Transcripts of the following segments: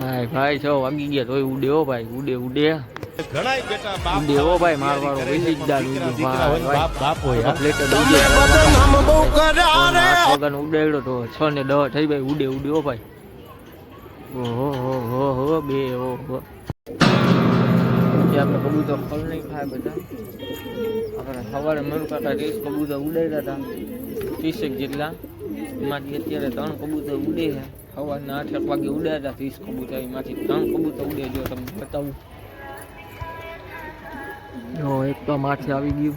ભાઈ ભાઈ છો વાગી ગયા તોય ઉડે હો ભાઈ ઉડે ઉડે ઘણાય બેટા બાપ ઉડે હો ભાઈ મારવાળો વેલી જ દાલ ઉડે બાપ બાપ હોય પ્લેટ ઉડે વગર ઉડેડો તો 6 ને 10 થઈ ભાઈ ઉડે ઉડે હો ભાઈ ઓહો હો હો બે ઓહો આપણે કબૂતર ફળ નહીં ખાય બધા આપણે સવારે મન કાકા 30 કબૂતર ઉડાડ્યા હતા 30 જેટલા એમાંથી અત્યારે 3 કબૂતર ઉડે છે સવારના 8 વાગે ઉડાડ્યા 30 કબૂતર એમાંથી 3 કબૂતર ઉડે જો તમને બતાવું જો એક તો માથે આવી ગયું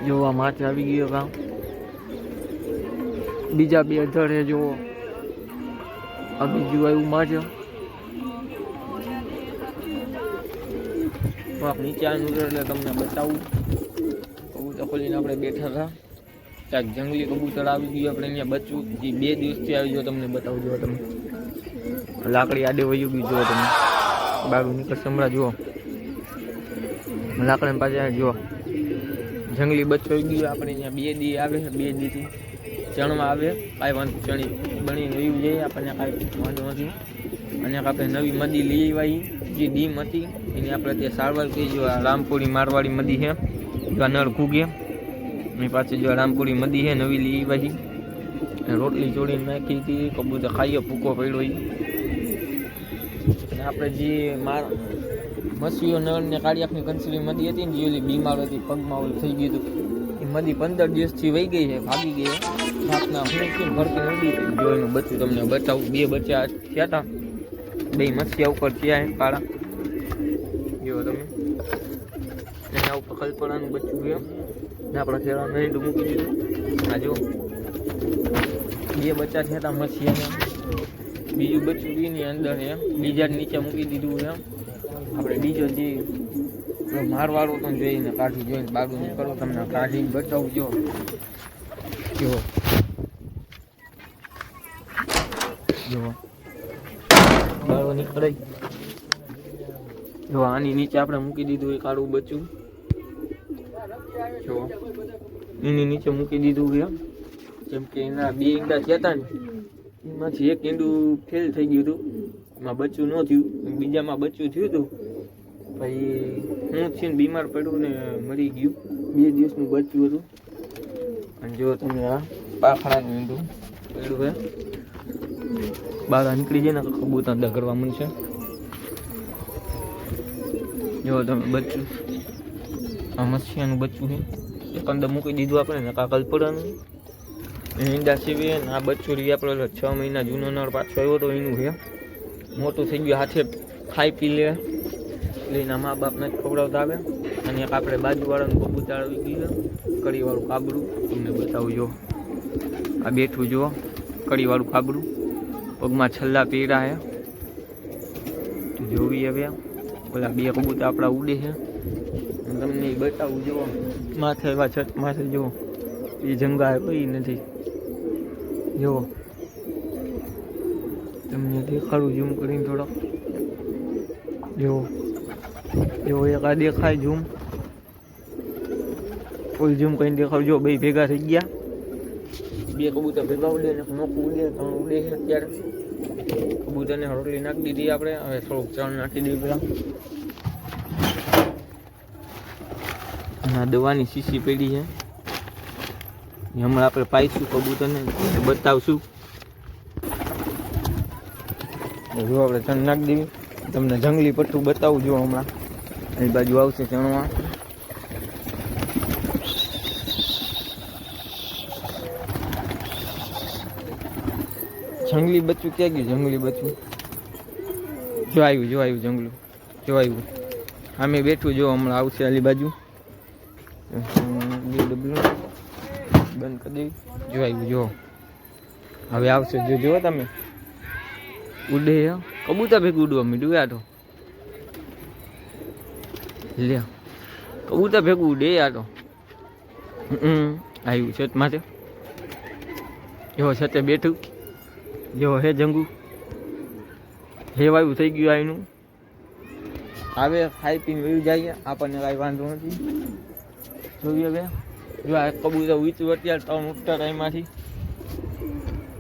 જો આ માથે આવી ગયો કામ બીજા બે ધડે જો આ બીજું આવ્યું માથે નીચે આનું એટલે તમને બતાવું કબૂતર ખોલીને આપણે બેઠા હતા ક્યાંક જંગલી કબૂતર આવી ગયું આપણે અહીંયા બચવું જે 2 દિવસથી આવી ગયો તમને બતાવું જો તમે લાકડી આડે વયું ગયું જો તમે બારું નીકળ સંભળા જુઓ લાકડા પાછા જુઓ જંગલી બચ્ચો આવી ગયું આપણે અહીંયા 2 દી આવે 2 દીથી ચણમાં આવે કાંઈ વાંધો ચણી બનીને વયું જાય આપણને કાંઈ વાંધો નથી અને આપણે નવી મદી લઈ આવી જે ડીમ હતી એની આપણે ત્યાં સારવાર કરી જો આ રામપુરી મારવાડી મદી છે જો આ નળ ઘૂગે એની પાસે જો રામપુરી મદી છે નવી લઈ આવી રોટલી ચોળીને નાખી હતી કબૂતર ખાઈએ ભૂકો પડ્યો અને આપણે જે મસીઓ નળ ને કાળિયાકની કંસલી મદી હતી ને જે ઓલી બીમાર હતી પગમાં ઓલું થઈ ગયું હતું એ મદી 15 દિવસથી વહી ગઈ છે ભાગી ગઈ રાતના હું ભરતી નડી જો એનું બચ્ચું તમને બતાવું 2 બચ્ચા થયા હતા 2 મસીયા ઉપર થયા છે કાળા જો તમે એના ઉપર કલ્પનાનું બચ્ચું ગયું ને આપણા ખેડા નહીં તો મૂકી દીધું આ જો 2 બચ્ચા થયા હતા મસીયાના બીજું બચ્ચું એની અંદર એમ બીજા નીચે મૂકી દીધું એમ આપણે બીજો જે મારવાળો તો જોઈને કાઢી જોઈને બાગું કરો તમને કાઢી બચાવું જો બાળો નીકળે જો આની નીચે આપણે મૂકી દીધું એ કાળું બચ્ચું જો એની નીચે મૂકી દીધું એમ જેમ કે એના 2 ઈંડા થયા હતા ને એમાંથી એક ઈંડું ફેલ થઈ ગયું હતું એમાં બચ્ચું ન થયું બીજામાં બચ્ચું થયું હતું પછી હું થઈને બીમાર પડ્યું ને મરી ગયું 2 દિવસનું બચ્ચું હતું અને જો તમે આ પાખડાનું ઈંડું પડ્યું છે બહાર નીકળી જાય ને કબૂતર દગડવા મળશે જો તમે બચ્ચું આ મસીયાનું બચ્ચું છે એક અંદર મૂકી દીધું આપણે ને કાકલ પડવાનું ઈંડા સીવીએ ને આ બચ્ચું રહી આપણે 6 મહિના જૂનો નળ પાછો આવ્યો તો એનું છે મોટું થઈ ગયું હાથે ખાઈ પી લે લઈને મા બાપને જ ખવડાવતા આવે અને એક આપણે બાજુવાળાનું કબૂતર આવી ગયું કડીવાળું કાબરું તમને બતાવું જો આ બેઠું જુઓ કડીવાળું કાબરું પગમાં છલ્લા પીડા છે જોવી હવે ઓલા 2 કબૂતર આપણા ઉડે છે તમને એ બતાવું જુઓ માથે એવા છત માથે જુઓ એ જંગા કોઈ નથી જુઓ તમને દેખાડું ઝૂમ કરીને થોડોક જુઓ જો એક આ દેખાય ઝૂમ ફૂલ ઝૂમ કરીને દેખાડું જો 2 ભેગા થઈ ગયા 2 કબૂતર ભેગા ઉડે ને નોકું ઉડે 3 ઉડે છે અત્યારે કબૂતરને રોટલી નાખી દીધી આપણે હવે થોડુંક ચણ નાખી દઈએ પેલા અને દવાની શીશી પડી છે હમણાં આપણે પાઈશું કબૂતરને બતાવશું જો આપણે ચણ નાખી દેવી તમને જંગલી પટ્ટું બતાવું જો હમણાં એ બાજુ આવશે ચણવા જંગલી બચ્ચું ક્યાં ગયું જંગલી બચ્ચું જો આવ્યું જંગલું જો આવ્યું આમે બેઠું જો હમણાં આવશે આલી બાજુ બંધ કરી દેવી જો આવ્યું જો હવે આવશે જો તમે ઉડે કબૂતર ભેગું ઉડવા મીડું આ તો લે કબૂતર ભેગું ઉડે આ તો આવ્યું છત માથે જો છતે બેઠું જો હે જંગુ હે વાયુ થઈ ગયું આનું આવે ખાઈ પીને વયું જાય આપણને કાંઈ વાંધો નથી જોઈએ હવે જો આ કબૂતર વીચું અત્યારે 3 ઉઠતા ટાઈમમાંથી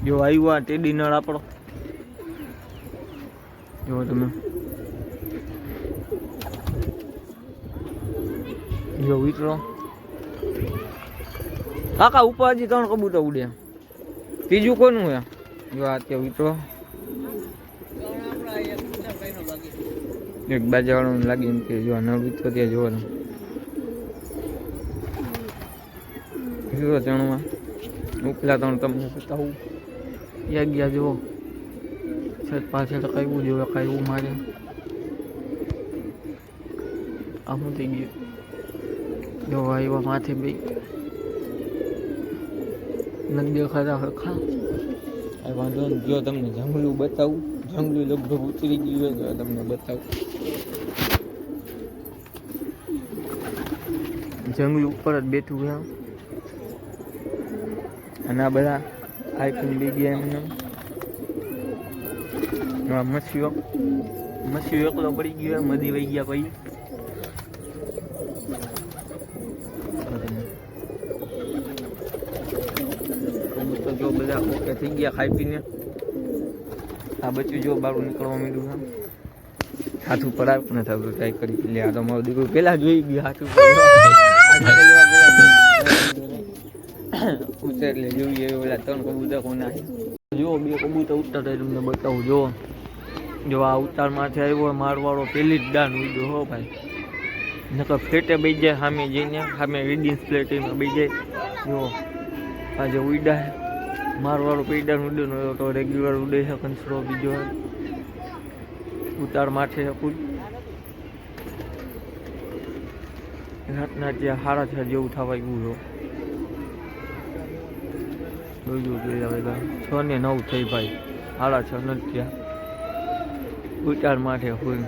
જો આવ્યું આ ટેડી નળ આપણો જો તમે જો વિતરો કાકા ઉપર હજી 3 કબૂતર ઉડે. ત્રીજું કોનું હે? જો આ તે વિતરો એક બાજાવાળું લાગી એમ કે જો નળ વિતરો ત્યાં જોવાનું વિતરો ચણવા ઉપલા 3 તમને બતાવું. ગયા જુઓ છત પાછળ કાંઈ જોવે કાંઈ મારે આમ થઈ ગયું. જો આવ્યા માથે બે નથી દેખાતા હરખા. આ વાંધો નહીં. જો તમને જંગલું બતાવું. જંગલું લગભગ ઉતરી ગયું હોય તો તમને બતાવું. જંગલ ઉપર જ બેઠું છે અને આ બધા આઈફોન બે ગયા એમને. મસીઓ એકલો પડી ગયો મધી વહી ગયા પછી. તો જો બધા ઓકે થઈ ગયા ખાઈ પીને. આ બચ્ચું જો બહાર નીકળવા માંડ્યું છે. હાથ ઉપર આવ ને થયું ટ્રાય કરી લે. આ તો મારું દીકરું પેલા જોઈ ગયું હાથ ઉપર ઉતર લે જોઈએ ઓલા 3 કબૂતર કોના જો 2 કબૂતર ઉતરતા તમને બતાવું. જો આ ઉતારમાંથી આવ્યો મારવાળો પેલી જ દાન ઉડ્યો હો ભાઈ. નકર ફ્લેટે બેસી જાય સામે જઈને સામે રેડિયન્સ ફ્લેટમાં બેસી જાય. જો આજે ઉડ્યા મારવાળો પેડાનું ઉડ્યો તો રેગ્યુલર ઉડે છે. કંસરો બીજો ઉતાર માથે કુદ રાતના ત્યાં 6:30 જેવું થવા આવ્યું. જોયું જોઈએ હવે 6 ને 9 થઈ ભાઈ. 6:30 નથી ત્યાં ઉતાર માથે હોય.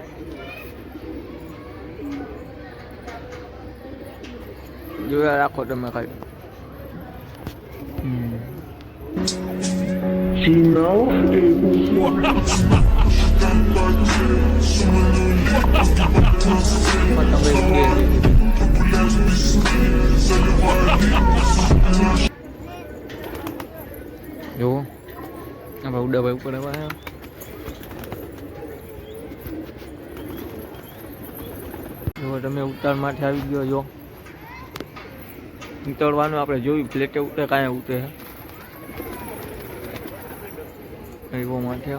જોયા રાખો તમે ખાલી. જો હવે ઉડાભાઈ ઉપર આવ્યા. જો તમે ઉતાર માટે આવી ગયો. જો ઉતરવાનું આપણે જોયું પ્લેટે ઉતરે કાંઈ ઉતરે એવો માટે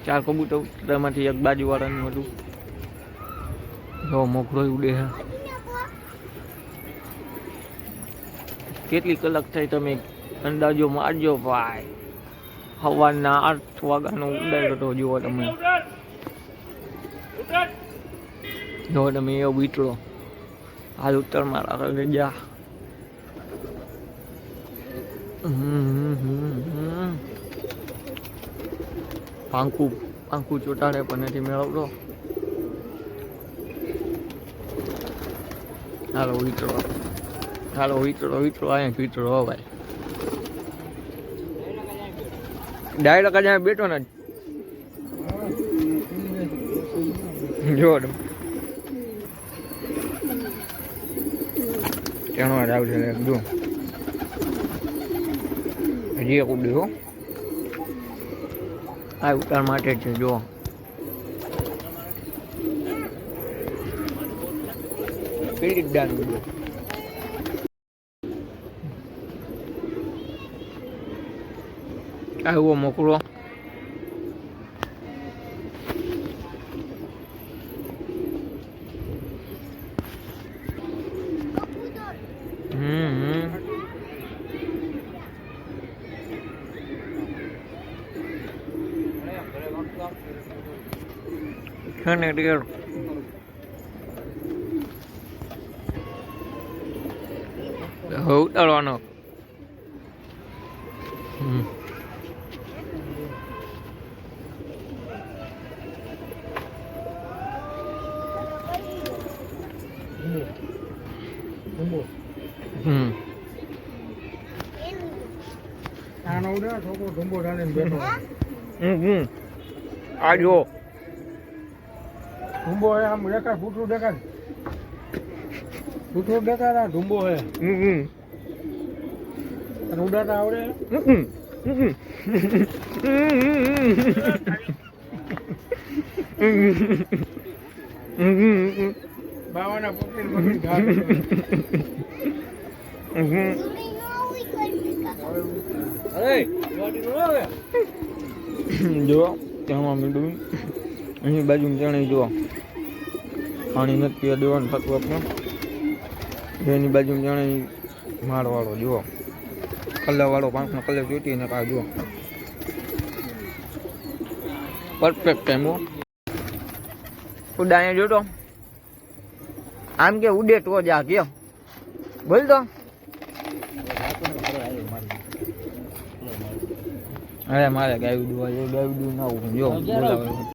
4 કબૂતર ઉતરમાંથી એક બાજુવાળાનું હતું. જો મોખરો ઉડે છે. કેટલી કલાક થાય તમે અંદાજો મારજો ભાઈ. સવારના 8 વાગ્યાનો ઉડાડ્યો તો જુઓ તમે. જો તમે એવો વીટળો હાલ ઉત્તર મારા જા. પાંખું ચોટાડે પણ નથી મેળવતો. હાલો વીટળો અહીંયા વીટળો હો ભાઈ. ડાયરેક્ટ જ બેઠો ને જો તેનો જ આવશે જો હજી એક ઉડ્યો. આ ઉતાર માટે છે. જો પેલી દાન ઉડ્યો. આવ્યો મોકળો. ખાને ડિયર હવે ઉતારવાનો. આ જો ધુંબો હે આમ દેખાય ફૂટું દેખાય ધુંબો હે અને ઉડાતા આવડે બાવાના પકડીને પકડીને ઘા કર્યો. અરે ગાડી નો આવે. જો તેમાં મીંડું અહીં બાજુ ચણાઈ જો પાણી નથી પીવા દેવાનું થતું આપણે એની બાજુ ચણાઈ માળવાળો જુઓ કલરવાળો પાંચનો કલર ચોટીને કા જુઓ પરફેક્ટ ટાઈમ હો ઉડા અહીંયા જોતો આમ કે ઉડે તો જ આ ગયો બોલ તો અરે મારે ગાયું દુવા ગાયું દુ ના જો બોલાવે